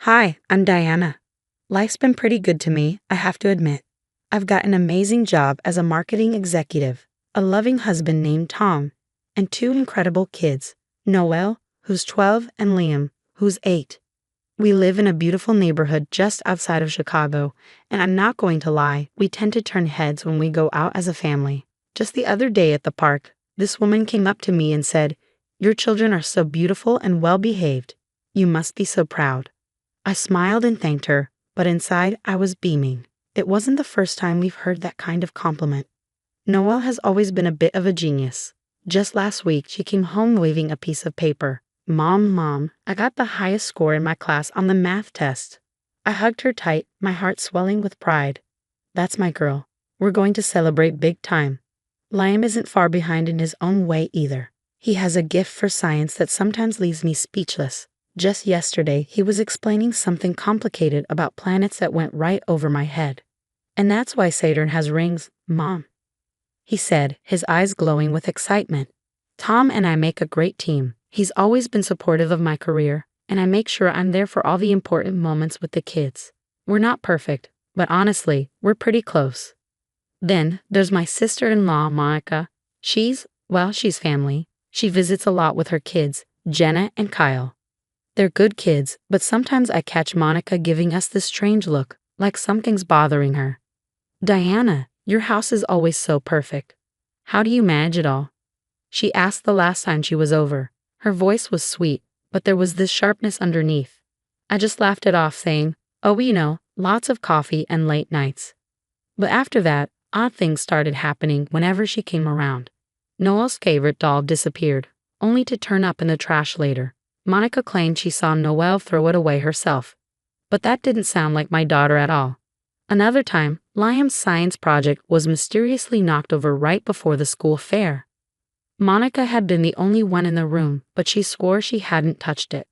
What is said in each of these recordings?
Hi, I'm Diana. Life's been pretty good to me, I have to admit. I've got an amazing job as a marketing executive, a loving husband named Tom, and two incredible kids, Noel, who's 12, and Liam, who's 8. We live in a beautiful neighborhood just outside of Chicago, and I'm not going to lie, we tend to turn heads when we go out as a family. Just the other day at the park, this woman came up to me and said, "Your children are so beautiful and well behaved. You must be so proud." I smiled and thanked her, but inside I was beaming. It wasn't the first time we've heard that kind of compliment. Noelle has always been a bit of a genius. Just last week, she came home waving a piece of paper. Mom, I got the highest score in my class on the math test." I hugged her tight, my heart swelling with pride. That's my girl. We're going to celebrate big time. Liam isn't far behind in his own way either. He has a gift for science that sometimes leaves me speechless. Just yesterday, he was explaining something complicated about planets that went right over my head. "And that's why Saturn has rings, Mom," he said, his eyes glowing with excitement. "Tom and I make a great team. He's always been supportive of my career, and I make sure I'm there for all the important moments with the kids. We're not perfect, but honestly, we're pretty close." Then, there's my sister-in-law, Monica. She's family. She visits a lot with her kids, Jenna and Kyle. They're good kids, but sometimes I catch Monica giving us this strange look, like something's bothering her. "Diana, your house is always so perfect. How do you manage it all?" she asked the last time she was over. Her voice was sweet, but there was this sharpness underneath. I just laughed it off, saying, "Oh, lots of coffee and late nights." But after that, odd things started happening whenever she came around. Noel's favorite doll disappeared, only to turn up in the trash later. Monica claimed she saw Noelle throw it away herself. But that didn't sound like my daughter at all. Another time, Liam's science project was mysteriously knocked over right before the school fair. Monica had been the only one in the room, but she swore she hadn't touched it.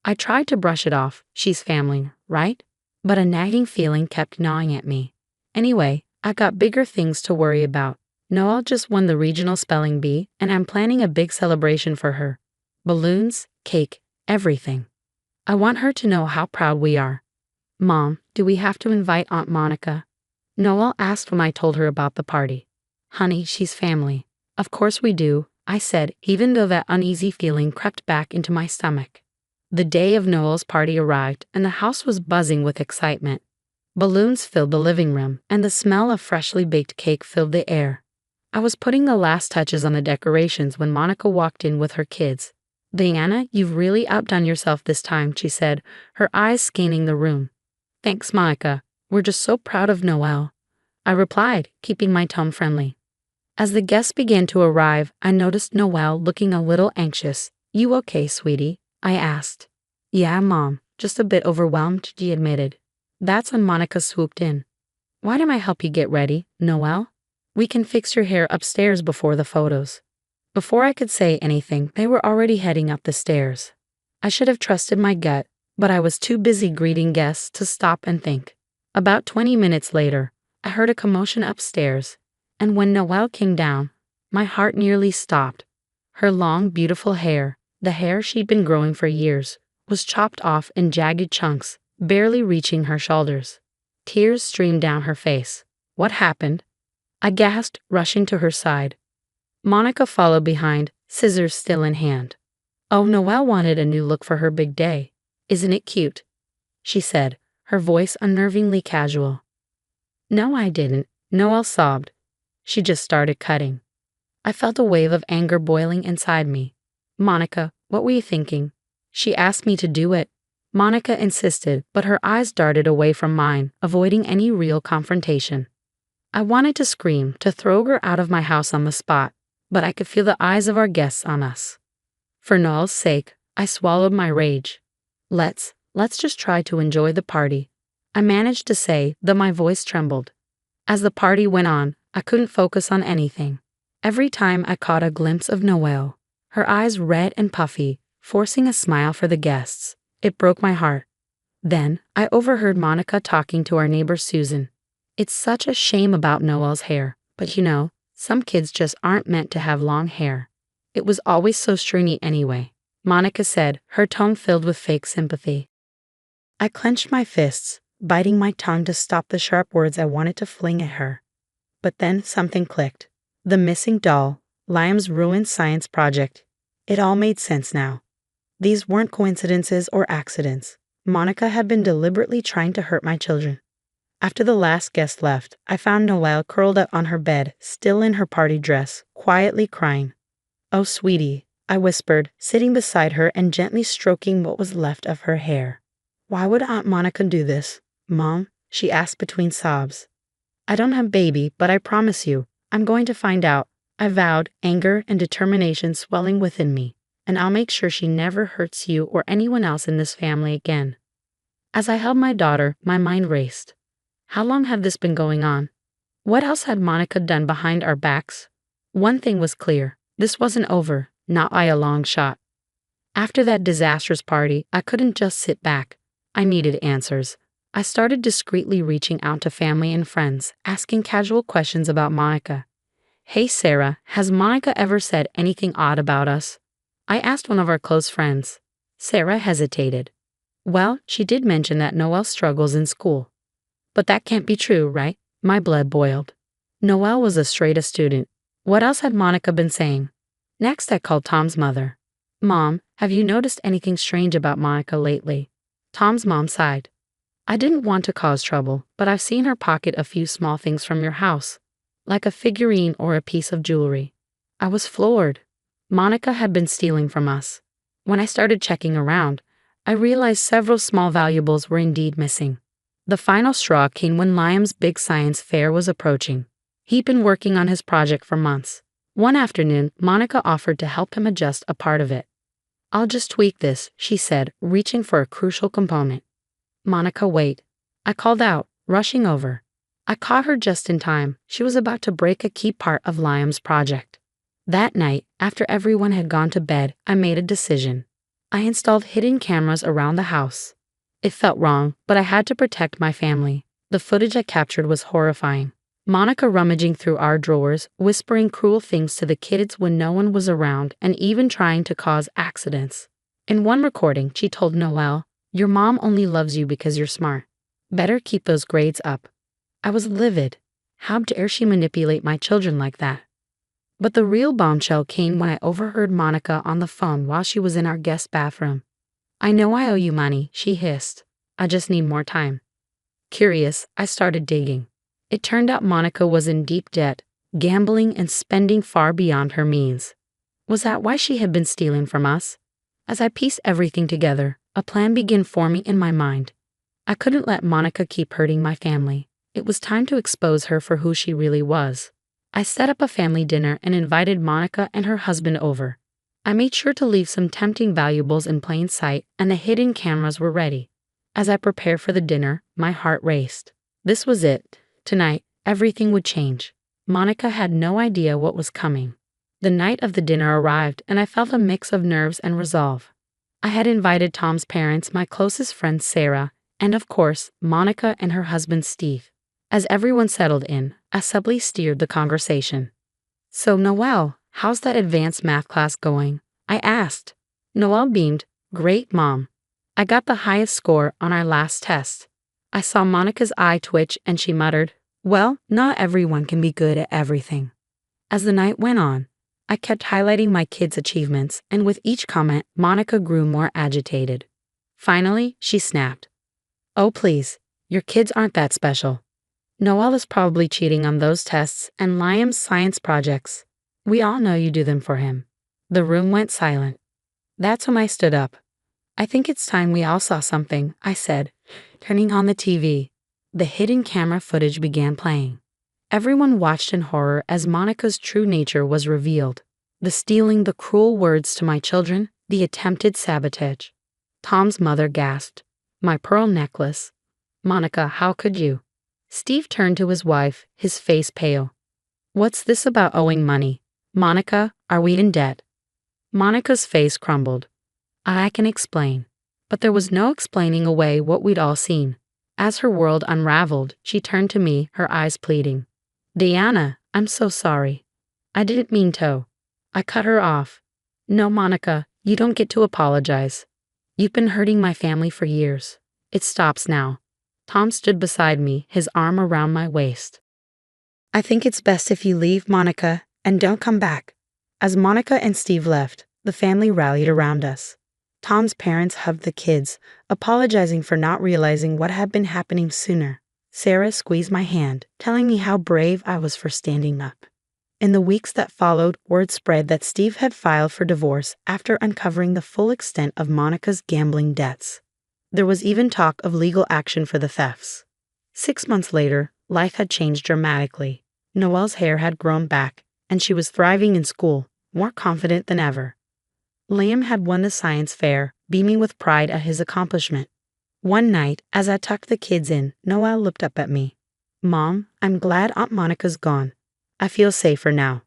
I tried to brush it off, she's family, right? But a nagging feeling kept gnawing at me. Anyway, I got bigger things to worry about. Noelle just won the regional spelling bee, and I'm planning a big celebration for her. Balloons, cake, everything. I want her to know how proud we are. "Mom, do we have to invite Aunt Monica?" Noelle asked when I told her about the party. "Honey, she's family. Of course we do," I said, even though that uneasy feeling crept back into my stomach. The day of Noelle's party arrived, and the house was buzzing with excitement. Balloons filled the living room, and the smell of freshly baked cake filled the air. I was putting the last touches on the decorations when Monica walked in with her kids. "Diana, you've really outdone yourself this time," she said, her eyes scanning the room. "Thanks, Monica. We're just so proud of Noelle," I replied, keeping my tone friendly. As the guests began to arrive, I noticed Noelle looking a little anxious. "You okay, sweetie?" I asked. "Yeah, Mom, just a bit overwhelmed," she admitted. That's when Monica swooped in. "Why don't I help you get ready, Noelle? We can fix your hair upstairs before the photos." Before I could say anything, they were already heading up the stairs. I should have trusted my gut, but I was too busy greeting guests to stop and think. About 20 minutes later, I heard a commotion upstairs, and when Noelle came down, my heart nearly stopped. Her long, beautiful hair, the hair she'd been growing for years, was chopped off in jagged chunks, barely reaching her shoulders. Tears streamed down her face. "What happened?" I gasped, rushing to her side. Monica followed behind, scissors still in hand. "Oh, Noelle wanted a new look for her big day. Isn't it cute?" she said, her voice unnervingly casual. "No, I didn't," Noelle sobbed. "She just started cutting." I felt a wave of anger boiling inside me. "Monica, what were you thinking?" She asked me to do it. Monica insisted, but her eyes darted away from mine, avoiding any real confrontation. I wanted to scream, to throw her out of my house on the spot, but I could feel the eyes of our guests on us. For Noelle's sake, I swallowed my rage. Let's just try to enjoy the party," I managed to say, though my voice trembled. As the party went on, I couldn't focus on anything. Every time I caught a glimpse of Noelle, her eyes red and puffy, forcing a smile for the guests, it broke my heart. Then, I overheard Monica talking to our neighbor Susan. "It's such a shame about Noelle's hair, but some kids just aren't meant to have long hair. It was always so stringy anyway," Monica said, her tone filled with fake sympathy. I clenched my fists, biting my tongue to stop the sharp words I wanted to fling at her. But then something clicked. The missing doll, Liam's ruined science project. It all made sense now. These weren't coincidences or accidents. Monica had been deliberately trying to hurt my children. After the last guest left, I found Noelle curled up on her bed, still in her party dress, quietly crying. "Oh, sweetie," I whispered, sitting beside her and gently stroking what was left of her hair. "Why would Aunt Monica do this, Mom?" she asked between sobs. "I don't have baby, but I promise you, I'm going to find out," I vowed, anger and determination swelling within me, "and I'll make sure she never hurts you or anyone else in this family again." As I held my daughter, my mind raced. How long had this been going on? What else had Monica done behind our backs? One thing was clear. This wasn't over, not by a long shot. After that disastrous party, I couldn't just sit back. I needed answers. I started discreetly reaching out to family and friends, asking casual questions about Monica. "Hey Sarah, has Monica ever said anything odd about us?" I asked one of our close friends. Sarah hesitated. "Well, she did mention that Noelle struggles in school." "But that can't be true, right?" My blood boiled. Noelle was a straight-A student. What else had Monica been saying? Next, I called Tom's mother. "Mom, have you noticed anything strange about Monica lately?" Tom's mom sighed. "I didn't want to cause trouble, but I've seen her pocket a few small things from your house, like a figurine or a piece of jewelry." I was floored. Monica had been stealing from us. When I started checking around, I realized several small valuables were indeed missing. The final straw came when Liam's big science fair was approaching. He'd been working on his project for months. One afternoon, Monica offered to help him adjust a part of it. "I'll just tweak this," she said, reaching for a crucial component. "Monica, wait." I called out, rushing over. I caught her just in time. She was about to break a key part of Liam's project. That night, after everyone had gone to bed, I made a decision. I installed hidden cameras around the house. It felt wrong, but I had to protect my family. The footage I captured was horrifying. Monica rummaging through our drawers, whispering cruel things to the kids when no one was around, and even trying to cause accidents. In one recording, she told Noelle, "Your mom only loves you because you're smart. Better keep those grades up." I was livid. How dare she manipulate my children like that? But the real bombshell came when I overheard Monica on the phone while she was in our guest bathroom. "I know I owe you money," she hissed. "I just need more time." Curious, I started digging. It turned out Monica was in deep debt, gambling and spending far beyond her means. Was that why she had been stealing from us? As I pieced everything together, a plan began forming in my mind. I couldn't let Monica keep hurting my family. It was time to expose her for who she really was. I set up a family dinner and invited Monica and her husband over. I made sure to leave some tempting valuables in plain sight, and the hidden cameras were ready. As I prepared for the dinner, my heart raced. This was it. Tonight, everything would change. Monica had no idea what was coming. The night of the dinner arrived, and I felt a mix of nerves and resolve. I had invited Tom's parents, my closest friend Sarah, and of course, Monica and her husband Steve. As everyone settled in, I subtly steered the conversation. "So, Noelle, how's that advanced math class going?" I asked. Noelle beamed. "Great, Mom. I got the highest score on our last test." I saw Monica's eye twitch and she muttered, "Well, not everyone can be good at everything." As the night went on, I kept highlighting my kids' achievements, and with each comment, Monica grew more agitated. Finally, she snapped. "Oh, please, your kids aren't that special. Noelle is probably cheating on those tests and Liam's science projects. We all know you do them for him." The room went silent. That's when I stood up. "I think it's time we all saw something," I said, turning on the TV. The hidden camera footage began playing. Everyone watched in horror as Monica's true nature was revealed. The stealing, the cruel words to my children, the attempted sabotage. Tom's mother gasped. "My pearl necklace. Monica, how could you?" Steve turned to his wife, his face pale. "What's this about owing money? Monica, are we in debt?" Monica's face crumbled. "I can explain." But there was no explaining away what we'd all seen. As her world unraveled, she turned to me, her eyes pleading. "Diana, I'm so sorry. I didn't mean to." I cut her off. "No, Monica, you don't get to apologize. You've been hurting my family for years. It stops now. Tom stood beside me, his arm around my waist. I think it's best if you leave, Monica, and don't come back. As Monica and Steve left, the family rallied around us. Tom's parents hugged the kids, apologizing for not realizing what had been happening sooner. Sarah squeezed my hand, telling me how brave I was for standing up. In the weeks that followed, word spread that Steve had filed for divorce after uncovering the full extent of Monica's gambling debts. There was even talk of legal action for the thefts. 6 months later, life had changed dramatically. Noelle's hair had grown back, and she was thriving in school, more confident than ever. Liam had won the science fair, beaming with pride at his accomplishment. One night, as I tucked the kids in, Noelle looked up at me. "Mom, I'm glad Aunt Monica's gone. I feel safer now."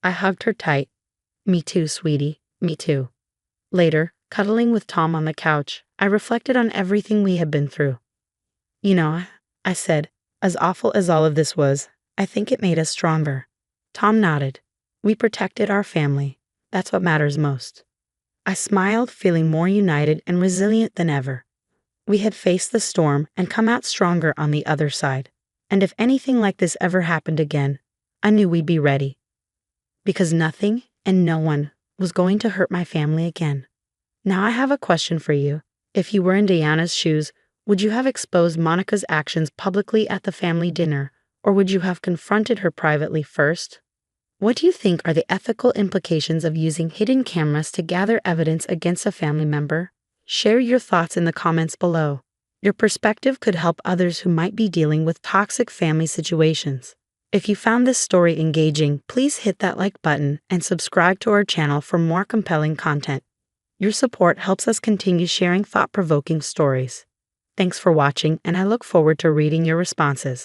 I hugged her tight. "Me too, sweetie, me too." Later, cuddling with Tom on the couch, I reflected on everything we had been through. "You know," I said, "as awful as all of this was, I think it made us stronger." Tom nodded. "We protected our family. That's what matters most." I smiled, feeling more united and resilient than ever. We had faced the storm and come out stronger on the other side. And if anything like this ever happened again, I knew we'd be ready. Because nothing and no one was going to hurt my family again. Now I have a question for you. If you were in Diana's shoes, would you have exposed Monica's actions publicly at the family dinner, or would you have confronted her privately first? What do you think are the ethical implications of using hidden cameras to gather evidence against a family member? Share your thoughts in the comments below. Your perspective could help others who might be dealing with toxic family situations. If you found this story engaging, please hit that like button and subscribe to our channel for more compelling content. Your support helps us continue sharing thought-provoking stories. Thanks for watching, and I look forward to reading your responses.